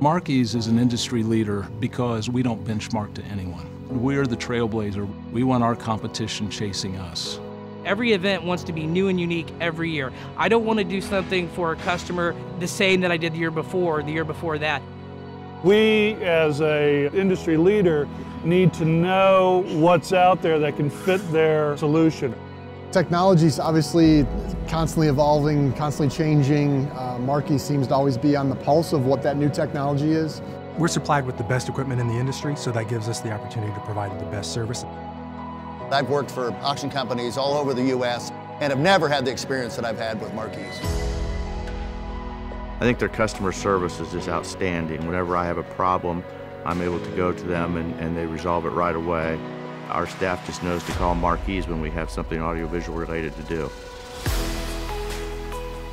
Markey's is an industry leader because we don't benchmark to anyone. We're the trailblazer. We want our competition chasing us. Every event wants to be new and unique every year. I don't want to do something for a customer the same that I did the year before or the year before that. We, as an industry leader, need to know what's out there that can fit their solution. Technology is obviously constantly evolving, constantly changing. Markey seems to always be on the pulse of what that new technology is. We're supplied with the best equipment in the industry, so that gives us the opportunity to provide the best service. I've worked for auction companies all over the U.S. and have never had the experience that I've had with Markey's. I think their customer service is just outstanding. Whenever I have a problem, I'm able to go to them and they resolve it right away. Our staff just knows to call Markey's when we have something audiovisual related to do.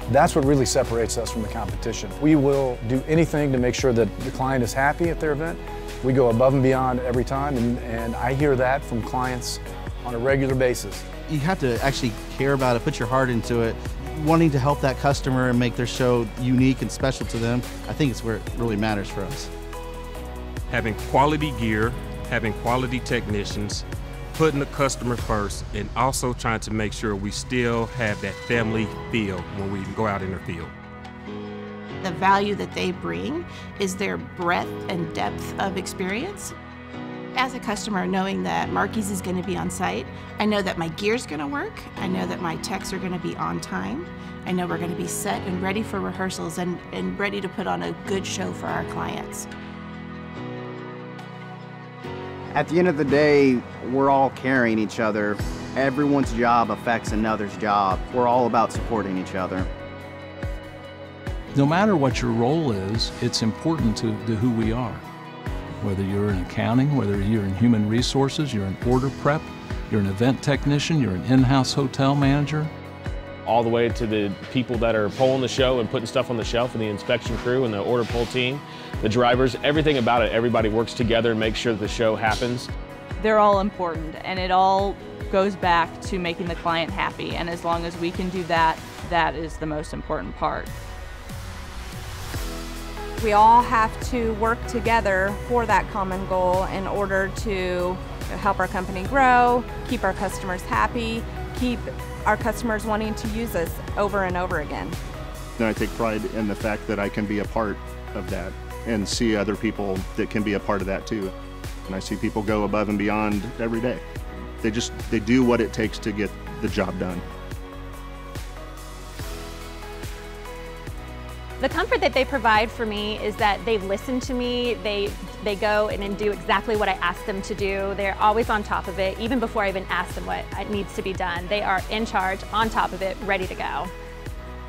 That's what really separates us from the competition. We will do anything to make sure that the client is happy at their event. We go above and beyond every time, and I hear that from clients on a regular basis. You have to actually care about it, put your heart into it, wanting to help that customer and make their show unique and special to them. I think it's where it really matters for us. Having quality gear, having quality technicians, putting the customer first, and also trying to make sure we still have that family feel when we go out in the field. The value that they bring is their breadth and depth of experience. As a customer, knowing that Markey's is going to be on site, I know that my gear's going to work, I know that my techs are going to be on time, I know we're going to be set and ready for rehearsals and ready to put on a good show for our clients. At the end of the day, we're all carrying each other. Everyone's job affects another's job. We're all about supporting each other. No matter what your role is, it's important to who we are. Whether you're in accounting, whether you're in human resources, you're in order prep, you're an event technician, you're an in-house hotel manager. All the way to the people that are pulling the show and putting stuff on the shelf, and the inspection crew and the order pull team, the drivers, everything about it, everybody works together and makes sure that the show happens. They're all important, and it all goes back to making the client happy, and as long as we can do that, that is the most important part. We all have to work together for that common goal in order to help our company grow, keep our customers happy, keep our customers wanting to use us over and over again. And I take pride in the fact that I can be a part of that and see other people that can be a part of that too. And I see people go above and beyond every day. They do what it takes to get the job done. The comfort that they provide for me is that they listen to me, they go and do exactly what I ask them to do. They're always on top of it, even before I even ask them what needs to be done. They are in charge, on top of it, ready to go.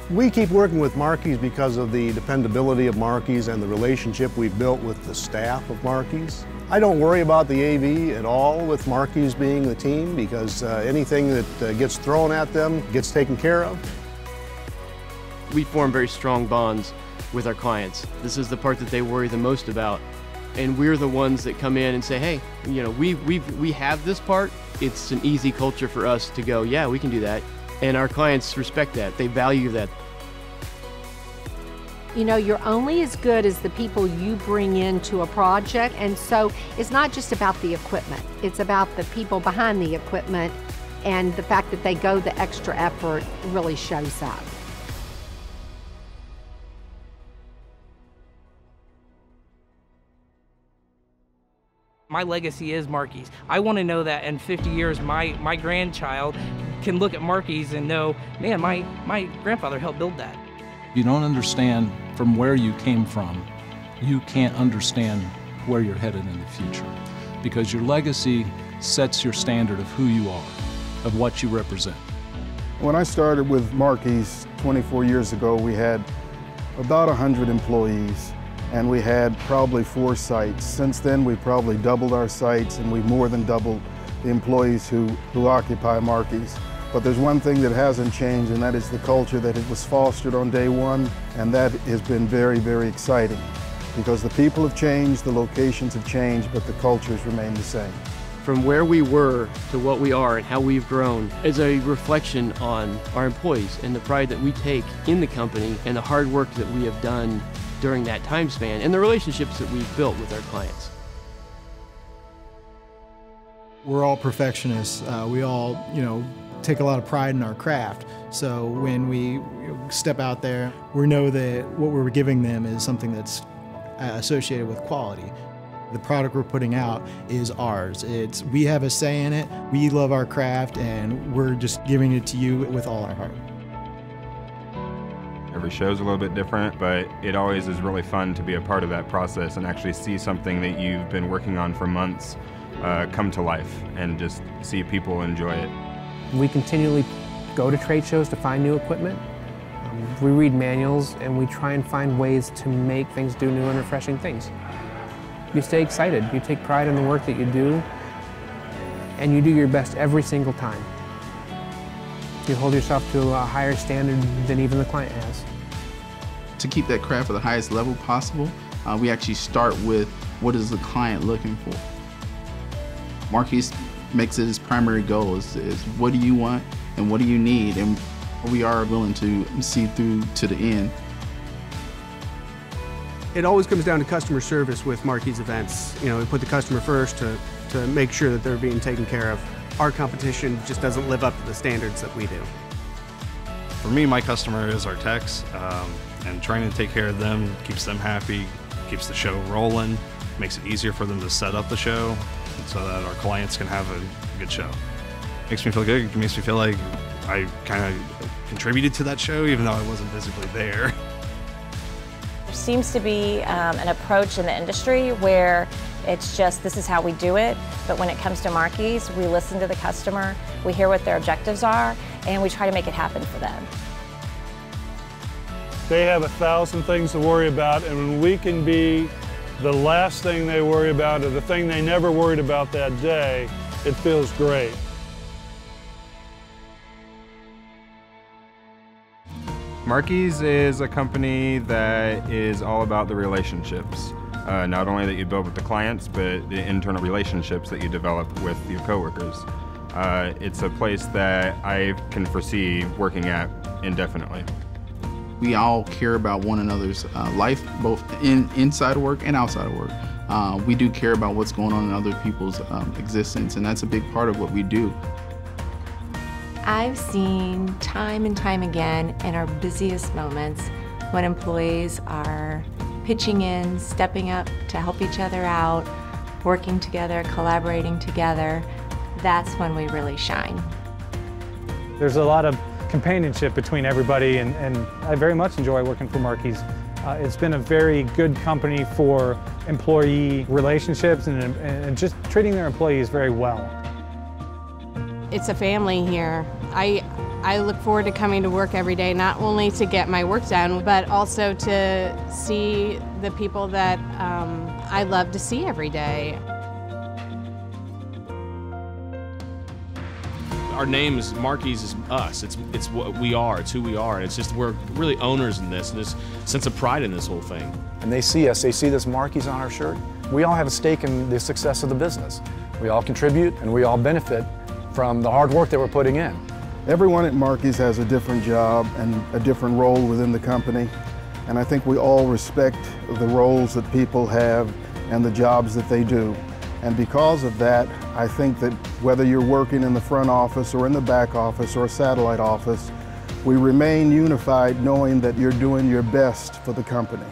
We keep working with Markey's because of the dependability of Markey's and the relationship we've built with the staff of Markey's. I don't worry about the AV at all with Markey's being the team because anything that gets thrown at them gets taken care of. We form very strong bonds with our clients. This is the part that they worry the most about. And we're the ones that come in and say, hey, you know, we have this part. It's an easy culture for us to go, yeah, we can do that. And our clients respect that. They value that. You know, you're only as good as the people you bring into a project, and so it's not just about the equipment. It's about the people behind the equipment, and the fact that they go the extra effort really shows up. My legacy is Markey's. I want to know that in 50 years, my grandchild can look at Markey's and know, man, my grandfather helped build that. You don't understand from where you came from, you can't understand where you're headed in the future. Because your legacy sets your standard of who you are, of what you represent. When I started with Markey's 24 years ago, we had about 100 employees. And we had probably 4 sites. Since then, we've probably doubled our sites, and we've more than doubled the employees who occupy Markey's. But there's one thing that hasn't changed, and that is the culture that it was fostered on day one, and that has been very, very exciting. Because the people have changed, the locations have changed, but the cultures remain the same. From where we were to what we are and how we've grown is a reflection on our employees and the pride that we take in the company and the hard work that we have done during that time span and the relationships that we've built with our clients. We're all perfectionists. We all, take a lot of pride in our craft. So when we step out there, we know that what we're giving them is something that's associated with quality. The product we're putting out is ours. We have a say in it, we love our craft, and we're just giving it to you with all our heart. Every show's a little bit different, but it always is really fun to be a part of that process and actually see something that you've been working on for months come to life and just see people enjoy it. We continually go to trade shows to find new equipment. We read manuals and we try and find ways to make things do new and refreshing things. You stay excited, you take pride in the work that you do, and you do your best every single time. You hold yourself to a higher standard than even the client has. To keep that craft at the highest level possible, we actually start with what is the client looking for. Markey makes it his primary goal is what do you want and what do you need, and we are willing to see through to the end. It always comes down to customer service with Markey's events. We put the customer first to make sure that they're being taken care of. Our competition just doesn't live up to the standards that we do. For me, my customer is our techs, and trying to take care of them keeps them happy, keeps the show rolling, makes it easier for them to set up the show so that our clients can have a good show. Makes me feel good, it makes me feel like I kind of contributed to that show even though I wasn't physically there. There seems to be an approach in the industry where it's just this is how we do it, but when it comes to Markey's, we listen to the customer, we hear what their objectives are, and we try to make it happen for them. They have 1,000 things to worry about, and when we can be the last thing they worry about or the thing they never worried about that day, it feels great. Markey's is a company that is all about the relationships. Not only that you build with the clients, but the internal relationships that you develop with your coworkers. It's a place that I can foresee working at indefinitely. We all care about one another's life, both inside of work and outside of work. We do care about what's going on in other people's existence, and that's a big part of what we do. I've seen time and time again in our busiest moments when employees are pitching in, stepping up to help each other out, working together, collaborating together, that's when we really shine. There's a lot of companionship between everybody, and I very much enjoy working for Markey's. It's been a very good company for employee relationships and just treating their employees very well. It's a family here. I look forward to coming to work every day, not only to get my work done, but also to see the people that I love to see every day. Our name is Markey's is us. It's what we are. It's who we are. And it's just we're really owners in this, and there's a sense of pride in this whole thing. And they see us. They see this Markey's on our shirt. We all have a stake in the success of the business. We all contribute, and we all benefit from the hard work that we're putting in. Everyone at Markey's has a different job and a different role within the company, and I think we all respect the roles that people have and the jobs that they do. And because of that, I think that whether you're working in the front office or in the back office or a satellite office, we remain unified knowing that you're doing your best for the company.